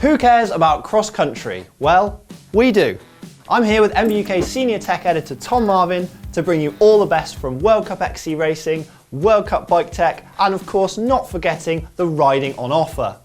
Who cares about cross country? Well, we do. I'm here with MBUK Senior Tech Editor Tom Marvin to bring you all the best from World Cup XC racing, World Cup bike tech, and of course not forgetting the riding on offer.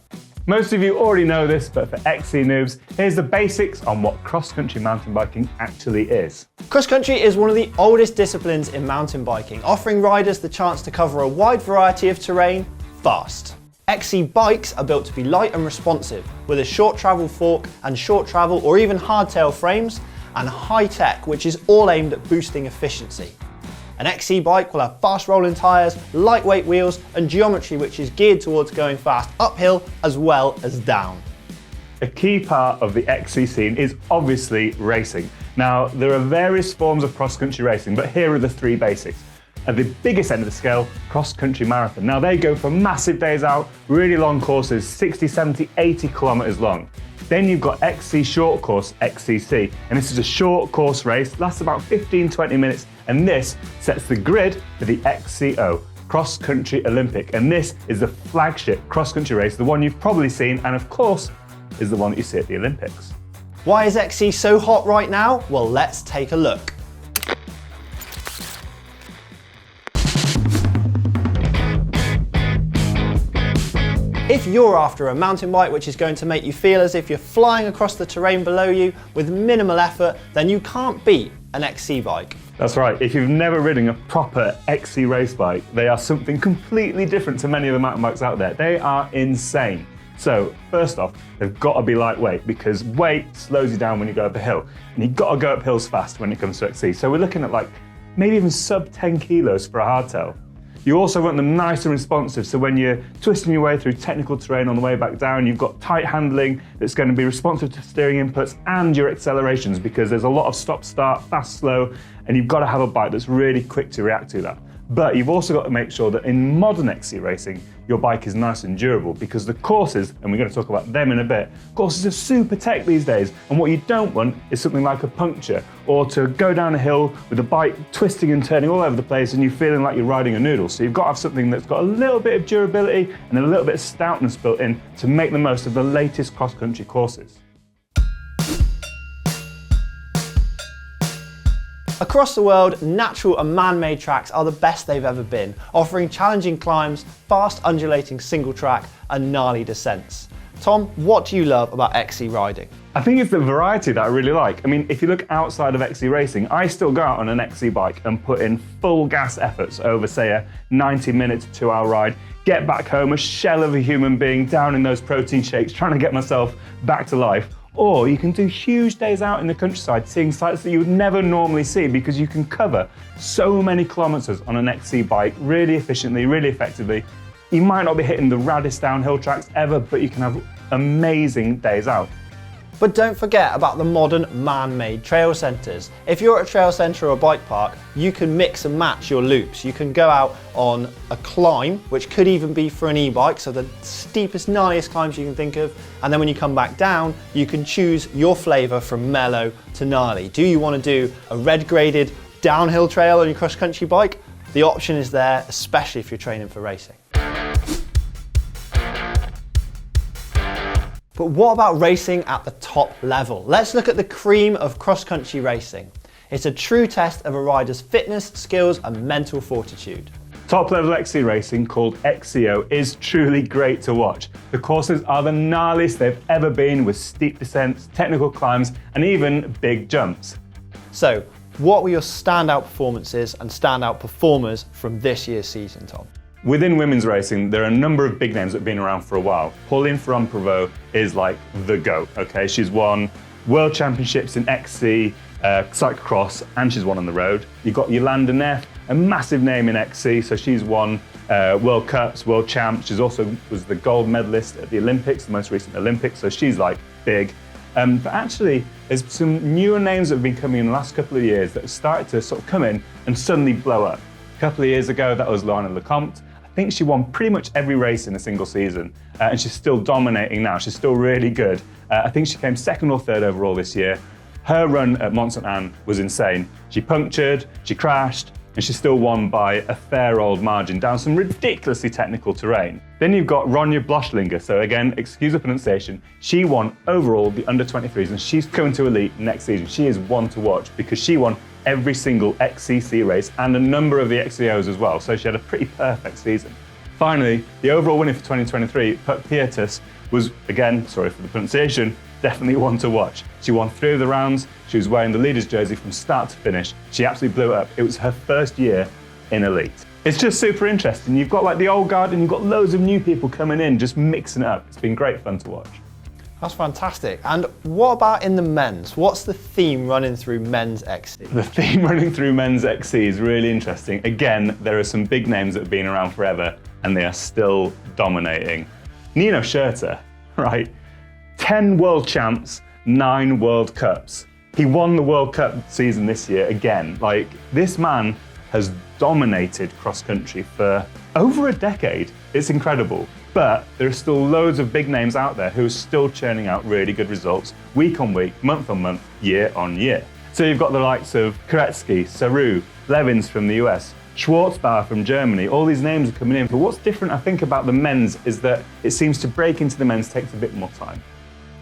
Most of you already know this, but for XC noobs, here's the basics on what cross-country mountain biking actually is. Cross-country is one of the oldest disciplines in mountain biking, offering riders the chance to cover a wide variety of terrain fast. XC bikes are built to be light and responsive, with a short travel fork and short travel or even hardtail frames, and high tech, which is all aimed at boosting efficiency. An XC bike will have fast rolling tyres, lightweight wheels, and geometry which is geared towards going fast uphill as well as down. A key part of the XC scene is obviously racing. Now, there are various forms of cross-country racing, but here are the three basics. At the biggest end of the scale, cross-country marathon. Now, they go for massive days out, really long courses, 60, 70, 80 kilometres long. Then you've got XC short course, XCC, and this is a short course race, lasts about 15-20 minutes, and this sets the grid for the XCO, Cross Country Olympic, and this is the flagship cross-country race, the one you've probably seen, and of course, is the one that you see at the Olympics. Why is XC so hot right now? Well, let's take a look. If you're after a mountain bike which is going to make you feel as if you're flying across the terrain below you with minimal effort, then you can't beat an XC bike. That's right, if you've never ridden a proper XC race bike, they are something completely different to many of the mountain bikes out there. They are insane. So, first off, they've got to be lightweight because weight slows you down when you go up a hill. And you've got to go up hills fast when it comes to XC. So we're looking at like maybe even sub 10 kilos for a hardtail. You also want them nice and responsive, so when you're twisting your way through technical terrain on the way back down, you've got tight handling that's going to be responsive to steering inputs and your accelerations, because there's a lot of stop-start, fast-slow, and you've got to have a bike that's really quick to react to that. But you've also got to make sure that in modern XC racing, your bike is nice and durable, because the courses, and we're going to talk about them in a bit, courses are super tech these days, and what you don't want is something like a puncture, or to go down a hill with the bike twisting and turning all over the place and you feeling like you're riding a noodle. So you've got to have something that's got a little bit of durability and a little bit of stoutness built in to make the most of the latest cross-country courses. Across the world, natural and man-made tracks are the best they've ever been, offering challenging climbs, fast undulating single track, and gnarly descents. Tom, what do you love about XC riding? I think it's the variety that I really like. I mean, if you look outside of XC racing, I still go out on an XC bike and put in full gas efforts over, say, a 90-minute to 2-hour ride, get back home a shell of a human being down in those protein shakes, trying to get myself back to life. Or you can do huge days out in the countryside, seeing sights that you would never normally see, because you can cover so many kilometres on an XC bike really efficiently, really effectively. You might not be hitting the raddest downhill tracks ever, but you can have amazing days out. But don't forget about the modern man-made trail centres. If you're at a trail centre or a bike park, you can mix and match your loops. You can go out on a climb, which could even be for an e-bike, so the steepest, gnarliest climbs you can think of, and then when you come back down, you can choose your flavour from mellow to gnarly. Do you want to do a red graded downhill trail on your cross-country bike? The option is there, especially if you're training for racing. But what about racing at the top level? Let's look at the cream of cross-country racing. It's a true test of a rider's fitness, skills, and mental fortitude. Top level XC racing, called XCO, is truly great to watch. The courses are the gnarliest they've ever been, with steep descents, technical climbs, and even big jumps. So, what were your standout performances and standout performers from this year's season, Tom? Within women's racing, there are a number of big names that have been around for a while. Pauline Ferrand-Prévot is like the GOAT, okay? She's won world championships in XC, cyclocross, and she's won on the road. You've got Yolanda Neff, a massive name in XC, so she's won World Cups, World Champs. She's also was the gold medalist at the Olympics, the most recent Olympics, so she's like big. But actually, there's some newer names that have been coming in the last couple of years that have started to sort of come in and suddenly blow up. A couple of years ago, that was Lana Lecomte. I think she won pretty much every race in a single season, and she's still dominating now. She's still really good. I think she came second or third overall this year. Her run at Mont Saint Anne was insane. She punctured, she crashed, and she still won by a fair old margin down some ridiculously technical terrain. Then you've got Ronja Bloschlinger, so again, excuse the pronunciation, she won overall the under-23s and she's coming to Elite next season. She is one to watch because she won every single XCC race and a number of the XCOs as well, so she had a pretty perfect season. Finally, the overall winner for 2023, Puk Pietus, was, again, sorry for the pronunciation, definitely one to watch. She won 3 of the rounds, she was wearing the leader's jersey from start to finish. She absolutely blew it up. It was her first year in Elite. It's just super interesting. You've got like the old guard and you've got loads of new people coming in, just mixing it up. It's been great fun to watch. That's fantastic. And what about in the men's? What's the theme running through men's XC? The theme running through men's XC is really interesting. Again, there are some big names that have been around forever and they are still dominating. Nino Schurter, right? 10 world champs, 9 World Cups. He won the World Cup season this year again. Like, this man has dominated cross country for over a decade. It's incredible. But there are still loads of big names out there who are still churning out really good results week on week, month on month, year on year. So you've got the likes of Koretsky, Saru, Levins from the US, Schwarzbauer from Germany. All these names are coming in. But what's different, I think, about the men's is that it seems to break into the men's takes a bit more time.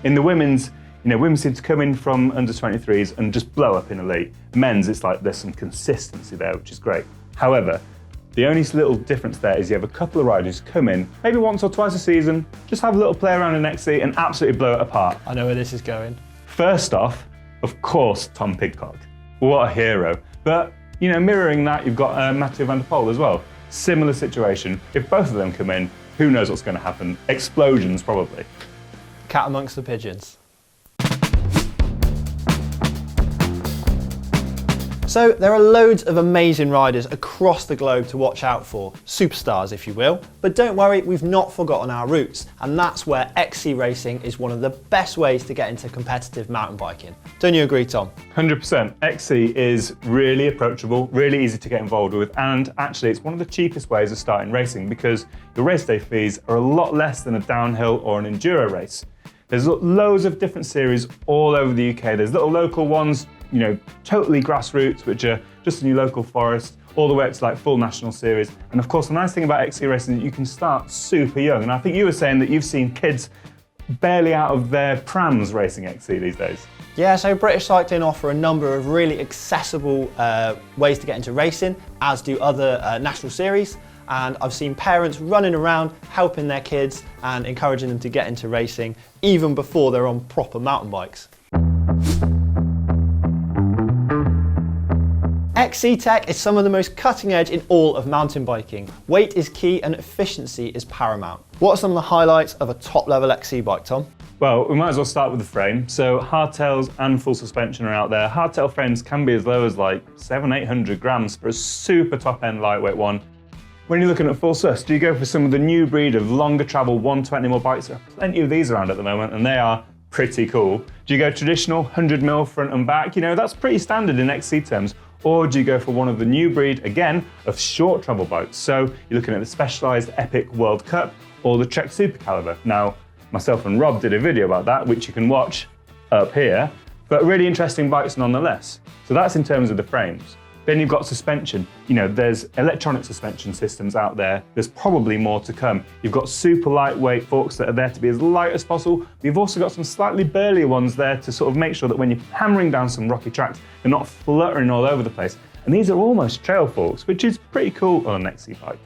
In the women's, women seem to come in from under-23s and just blow up in Elite. Men's, it's like there's some consistency there, which is great. However, the only little difference there is you have a couple of riders come in, maybe once or twice a season, just have a little play around in XC and absolutely blow it apart. I know where this is going. First off, of course, Tom Pidcock. What a hero. But, mirroring that, you've got Mathieu van der Poel as well. Similar situation. If both of them come in, who knows what's going to happen? Explosions, probably. Cat amongst the pigeons. So there are loads of amazing riders across the globe to watch out for, superstars if you will, but don't worry, we've not forgotten our roots, and that's where XC racing is one of the best ways to get into competitive mountain biking. Don't you agree, Tom? 100%. XC is really approachable, really easy to get involved with, and actually it's one of the cheapest ways of starting racing because your race day fees are a lot less than a downhill or an enduro race. There's loads of different series all over the UK. There's little local ones, totally grassroots, which are just in your local forest, all the way up to like full national series. And of course, the nice thing about XC racing is that you can start super young. And I think you were saying that you've seen kids barely out of their prams racing XC these days. Yeah, so British Cycling offer a number of really accessible ways to get into racing, as do other national series. And I've seen parents running around helping their kids and encouraging them to get into racing even before they're on proper mountain bikes. XC tech is some of the most cutting edge in all of mountain biking. Weight is key and efficiency is paramount. What are some of the highlights of a top level XC bike, Tom? Well, we might as well start with the frame. So hardtails and full suspension are out there. Hardtail frames can be as low as like 700-800 grams for a super top end lightweight one. When you're looking at full sus, do you go for some of the new breed of longer travel 120mm bikes? There are plenty of these around at the moment and they are pretty cool. Do you go traditional 100mm front and back? That's pretty standard in XC terms. Or do you go for one of the new breed, again, of short travel bikes? So you're looking at the Specialized Epic World Cup or the Trek Super Caliber. Now, myself and Rob did a video about that, which you can watch up here, but really interesting bikes nonetheless. So that's in terms of the frames. Then you've got suspension. There's electronic suspension systems out there. There's probably more to come. You've got super lightweight forks that are there to be as light as possible. You've also got some slightly burlier ones there to sort of make sure that when you're hammering down some rocky tracks, they're not fluttering all over the place. And these are almost trail forks, which is pretty cool on an XC bike.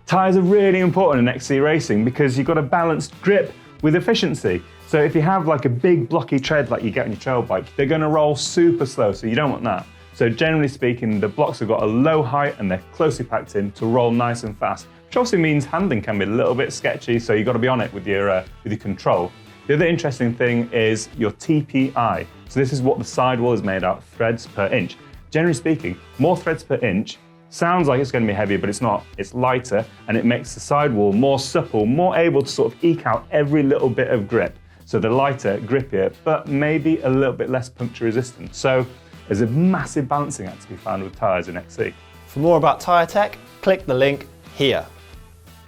Tyres are really important in XC racing because you've got a balanced grip with efficiency. So if you have like a big blocky tread like you get on your trail bike, they're going to roll super slow, so you don't want that. So generally speaking, the blocks have got a low height and they're closely packed in to roll nice and fast, which also means handling can be a little bit sketchy, so you've got to be on it with your control. The other interesting thing is your TPI. So this is what the sidewall is made out of, threads per inch. Generally speaking, more threads per inch sounds like it's going to be heavier, but it's not. It's lighter and it makes the sidewall more supple, more able to sort of eke out every little bit of grip. So they're lighter, grippier, but maybe a little bit less puncture resistant. So there's a massive balancing act to be found with tyres in XC. For more about tyre tech, click the link here.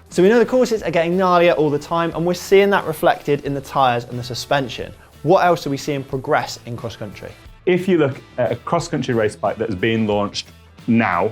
So we know the courses are getting gnarlier all the time and we're seeing that reflected in the tyres and the suspension. What else are we seeing progress in cross country? If you look at a cross country race bike that is being launched now,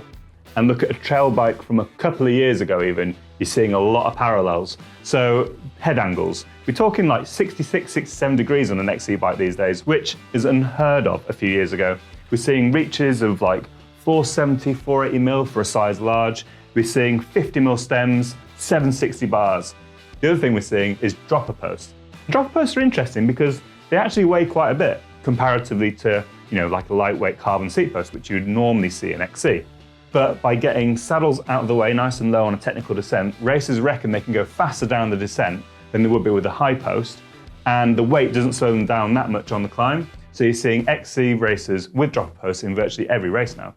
and look at a trail bike from a couple of years ago even, you're seeing a lot of parallels. So head angles, we're talking like 66, 67 degrees on an XC bike these days, which is unheard of a few years ago. We're seeing reaches of like 470, 480 mil for a size large. We're seeing 50 mil stems, 760 bars. The other thing we're seeing is dropper posts. Dropper posts are interesting because they actually weigh quite a bit comparatively to, like a lightweight carbon seat post, which you would normally see in XC. But by getting saddles out of the way nice and low on a technical descent, racers reckon they can go faster down the descent than they would be with a high post, and the weight doesn't slow them down that much on the climb. So you're seeing XC racers with dropper posts in virtually every race now,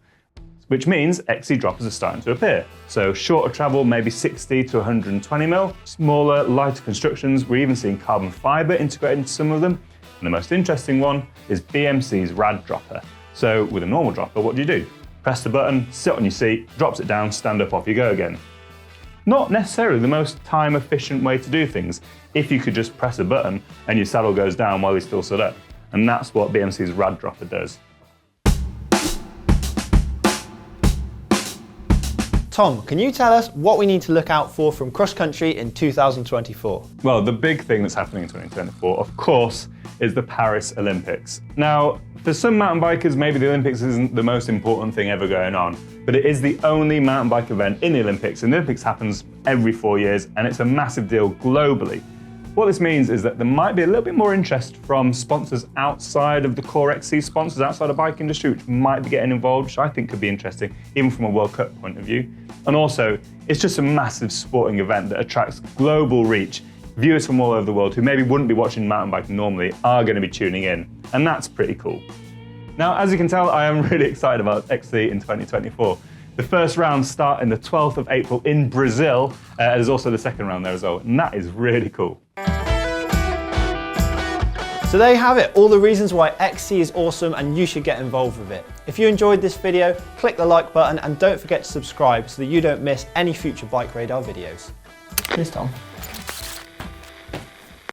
which means XC droppers are starting to appear. So shorter travel, maybe 60 to 120 mil, smaller, lighter constructions. We're even seeing carbon fiber integrated into some of them. And the most interesting one is BMC's rad dropper. So with a normal dropper, what do? Press the button, sit on your seat, drops it down, stand up, off you go again. Not necessarily the most time efficient way to do things if you could just press a button and your saddle goes down while you still sit up. And that's what BMC's rad dropper does. Tom, can you tell us what we need to look out for from cross country in 2024? Well, the big thing that's happening in 2024, of course, is the Paris Olympics. Now, for some mountain bikers, maybe the Olympics isn't the most important thing ever going on, but it is the only mountain bike event in the Olympics, and the Olympics happens every 4 years, and it's a massive deal globally. What this means is that there might be a little bit more interest from sponsors outside of the core XC sponsors, outside the bike industry, which might be getting involved, which I think could be interesting, even from a World Cup point of view. And also, it's just a massive sporting event that attracts global reach. Viewers from all over the world who maybe wouldn't be watching mountain biking normally are going to be tuning in, and that's pretty cool. Now, as you can tell, I am really excited about XC in 2024. The first rounds start in the 12th of April in Brazil. There's also the second round there as well, and that is really cool. So there you have it, all the reasons why XC is awesome and you should get involved with it. If you enjoyed this video, click the like button and don't forget to subscribe so that you don't miss any future BikeRadar videos. Cheers, Tom.